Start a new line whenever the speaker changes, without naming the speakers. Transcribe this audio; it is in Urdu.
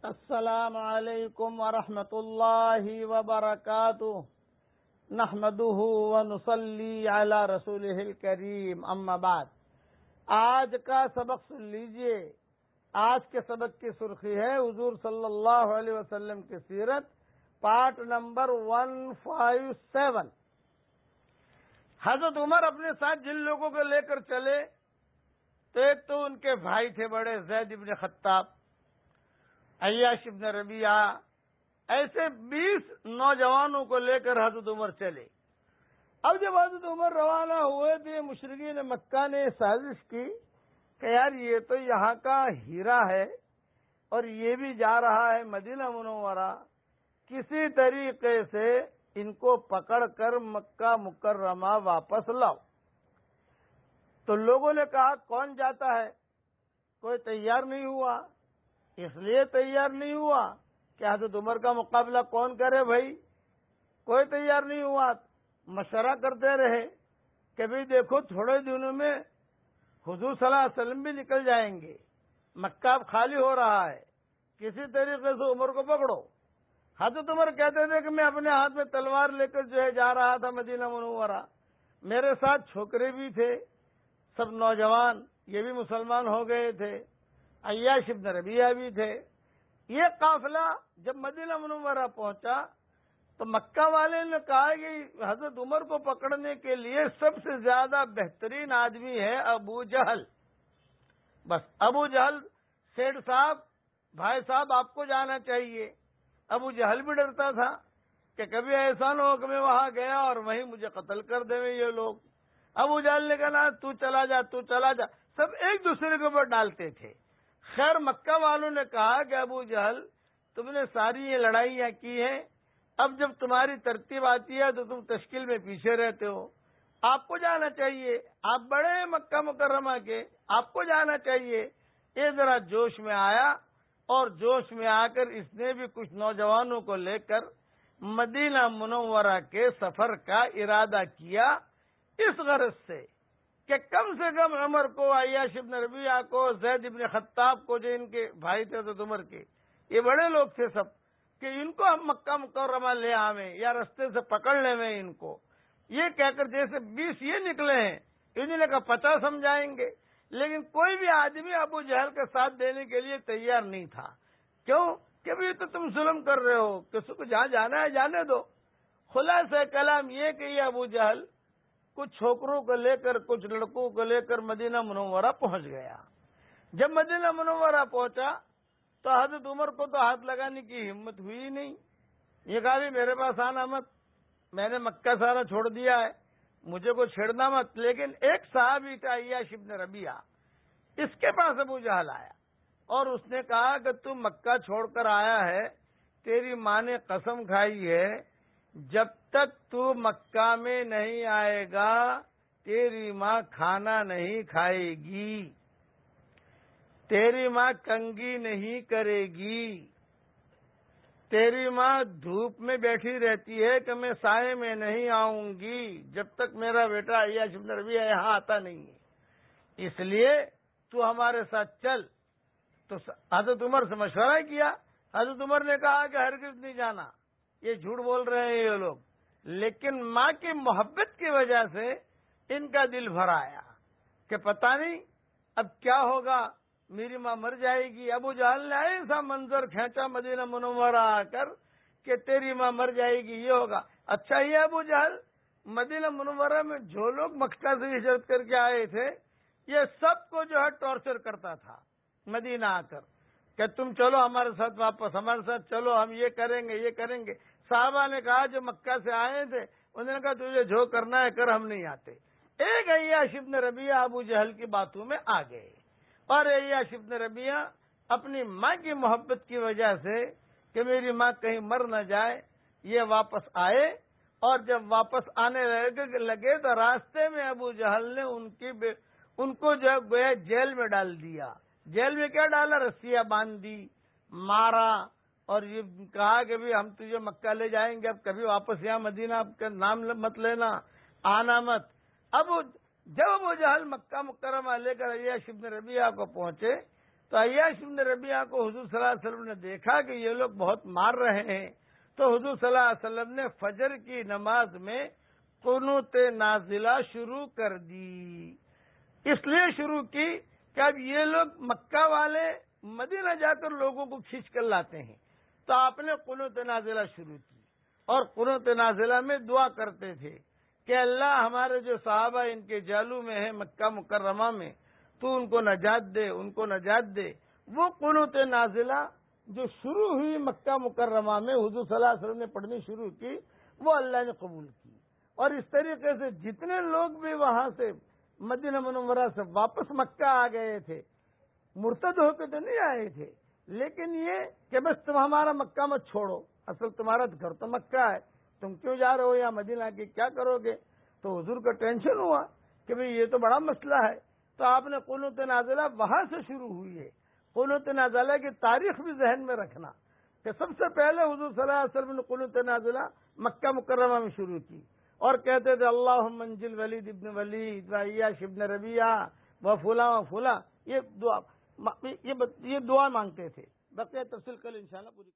السلام علیکم ورحمۃ اللہ وبرکاتہ نحمده ونصلی علی رسولہ الکریم اما بعد۔ آج کا سبق سن لیجئے۔ آج کے سبق کی سرخی ہے حضور صلی اللہ علیہ وسلم کی سیرت، پارٹ نمبر 157۔ حضرت عمر اپنے ساتھ جن لوگوں کو لے کر چلے تو ایک تو ان کے بھائی تھے بڑے، زید بن خطاب، عیاش بن ربیعہ، ایسے 20 نوجوانوں کو لے کر حضرت عمر چلے۔ اب جب حضرت عمر روانہ ہوئے تو یہ مشرکین مکہ نے سازش کی کہ یار یہ تو یہاں کا ہیرا ہے اور یہ بھی جا رہا ہے مدینہ منورہ، کسی طریقے سے ان کو پکڑ کر مکہ مکرمہ واپس لاؤ۔ تو لوگوں نے کہا کون جاتا ہے؟ کوئی تیار نہیں ہوا۔ اس لیے تیار نہیں ہوا کہ حضرت عمر کا مقابلہ کون کرے بھائی؟ کوئی تیار نہیں ہوا۔ مشورہ کرتے رہے کہ بھئی دیکھو تھوڑے دنوں میں حضور صلی اللہ علیہ وسلم بھی نکل جائیں گے، مکہ اب خالی ہو رہا ہے، کسی طریقے سے عمر کو پکڑو۔ حضرت عمر کہتے تھے کہ میں اپنے ہاتھ میں تلوار لے کر جو ہے جا رہا تھا مدینہ منورہ، میرے ساتھ چھوکرے بھی تھے، سب نوجوان، یہ بھی مسلمان ہو گئے تھے، عیاش بن ربیعہ بھی تھے۔ یہ قافلہ جب مدینہ منورہ پہنچا تو مکہ والے نے کہا کہ حضرت عمر کو پکڑنے کے لیے سب سے زیادہ بہترین آدمی ہے ابو جہل۔ بس ابو جہل سیٹھ صاحب، بھائی صاحب آپ کو جانا چاہیے۔ ابو جہل بھی ڈرتا تھا کہ کبھی ایسا نہ ہو کہ میں وہاں گیا اور وہیں مجھے قتل کر دیں یہ لوگ۔ ابو جہل نے کہا تو چلا جا، تو چلا جا، سب ایک دوسرے کے اوپر ڈالتے تھے۔ خیر مکہ والوں نے کہا کہ ابو جہل تم نے ساری یہ لڑائیاں کی ہیں، اب جب تمہاری ترتیب آتی ہے تو تم تشکیل میں پیچھے رہتے ہو، آپ کو جانا چاہیے، آپ بڑے مکہ مکرمہ کے، آپ کو جانا چاہیے۔ یہ ذرا جوش میں آیا اور جوش میں آ کر اس نے بھی کچھ نوجوانوں کو لے کر مدینہ منورہ کے سفر کا ارادہ کیا، اس غرض سے کہ کم سے کم عمر کو، عیاش بن ربیعہ کو، زید بن خطاب کو، جو ان کے بھائی تھے حضرت عمر کے، یہ بڑے لوگ تھے سب، کہ ان کو ہم مکہ مکرمہ لے آویں یا رستے سے پکڑ لیں میں ان کو۔ یہ کہہ کر جیسے 20 یہ نکلے ہیں، انہوں نے کہا 50 سمجھائیں گے، لیکن کوئی بھی آدمی ابو جہل کا ساتھ دینے کے لیے تیار نہیں تھا۔ کیوں؟ کہ بھی تو تم ظلم کر رہے ہو، کسی کو جہاں جانا ہے جانے دو۔ خلاصہ کلام یہ کہ یہ ابو جہل کچھ چھوکروں کو لے کر، کچھ لڑکوں کو لے کر مدینہ منورہ پہنچ گیا۔ جب مدینہ منورہ پہنچا تو حضرت عمر کو تو ہاتھ لگانے کی ہمت ہوئی نہیں۔ یہ کہا بھی میرے پاس آنا مت، میں نے مکہ سارا چھوڑ دیا ہے، مجھے کو چھیڑنا مت۔ لیکن ایک صحابی تھا عیاش بن ربیعہ، اس کے پاس ابو جہل آیا اور اس نے کہا کہ تو مکہ چھوڑ کر آیا ہے، تیری ماں نے قسم کھائی ہے جب تک تو مکہ میں نہیں آئے گا تیری ماں کھانا نہیں کھائے گی، تیری ماں کنگھی نہیں کرے گی، تیری ماں دھوپ میں بیٹھی رہتی ہے کہ میں سائے میں نہیں آؤں گی جب تک میرا بیٹا عیاش بن ربیعہ یہاں آتا نہیں ہے، اس لیے تو ہمارے ساتھ چل۔ تو حضرت عمر سے مشورہ کیا۔ حضرت عمر نے کہا کہ ہرگز نہیں جانا، یہ جھوٹ بول رہے ہیں یہ لوگ، لیکن ماں کی محبت کی وجہ سے ان کا دل بھر آیا کہ پتہ نہیں اب کیا ہوگا، میری ماں مر جائے گی۔ ابو جہل نے ایسا منظر کھینچا مدینہ منورہ آ کر کہ تیری ماں مر جائے گی، یہ ہوگا۔ اچھا یہ ابو جہل مدینہ منورہ میں جو لوگ مکہ سے ہجرت کر کے آئے تھے یہ سب کو جو ہے ٹارچر کرتا تھا مدینہ آ کر کہ تم چلو ہمارے ساتھ واپس، ہمارے ساتھ چلو، ہم یہ کریں گے یہ کریں گے۔ صحابہ نے کہا جو مکہ سے آئے تھے انہوں نے کہا تجھے جو کرنا ہے کر، ہم نہیں آتے۔ ایک عیاش بن ربیعہ ابو جہل کی باتوں میں آ گئے اور عیاش بن ربیعہ اپنی ماں کی محبت کی وجہ سے کہ میری ماں کہیں مر نہ جائے یہ واپس آئے، اور جب واپس آنے لگے تو راستے میں ابو جہل نے ان کو جو ہے گویا جیل میں ڈال دیا۔ جیل میں کیا ڈالا؟ رسیاں باندھ دی، مارا، اور یہ کہا کہ بھی ہم تجھے مکہ لے جائیں گے، اب کبھی واپس یہاں مدینہ کا نام مت لینا، آنا مت۔ اب جب ابو جہل مکہ مکرمہ لے کر عیاش بن ربیعہ کو پہنچے تو عیاش بن ربیعہ کو حضور صلی اللہ علیہ وسلم نے دیکھا کہ یہ لوگ بہت مار رہے ہیں، تو حضور صلی اللہ علیہ وسلم نے فجر کی نماز میں قنوت نازلہ شروع کر دی۔ اس لیے شروع کی کہ اب یہ لوگ مکہ والے مدینہ جا کر لوگوں کو کھینچ کر لاتے ہیں، تو آپ نے قنوت نازلہ شروع کی، اور قنوت نازلہ میں دعا کرتے تھے کہ اللہ ہمارے جو صحابہ ان کے جالو میں ہیں مکہ مکرمہ میں، تو ان کو نجات دے، ان کو نجات دے۔ وہ قنوت نازلہ جو شروع ہوئی مکہ مکرمہ میں، حضور صلی اللہ علیہ وسلم نے پڑھنی شروع کی، وہ اللہ نے قبول کی، اور اس طریقے سے جتنے لوگ بھی وہاں سے مدینہ منورہ سے واپس مکہ آ گئے تھے، مرتد ہو کے تو نہیں آئے تھے، لیکن یہ کہ بس تم ہمارا مکہ مت چھوڑو، اصل تمہارا گھر تو مکہ ہے، تم کیوں جا رہے ہو یا مدینہ کی کیا کرو گے؟ تو حضور کا ٹینشن ہوا کہ بھئی یہ تو بڑا مسئلہ ہے، تو آپ نے قنوت نازلہ وہاں سے شروع ہوئی ہے۔ قنوت نازلہ کی تاریخ بھی ذہن میں رکھنا کہ سب سے پہلے حضور صلی اللہ علیہ وسلم نے قنوت نازلہ مکہ مکرمہ میں شروع کی، اور کہتے تھے اللہم انجل ولید ابن ولید و عیاش ابن ربیعہ و فلاں، یہ دعا مانگتے تھے۔ بقیہ تفصیل کل انشاءاللہ پوری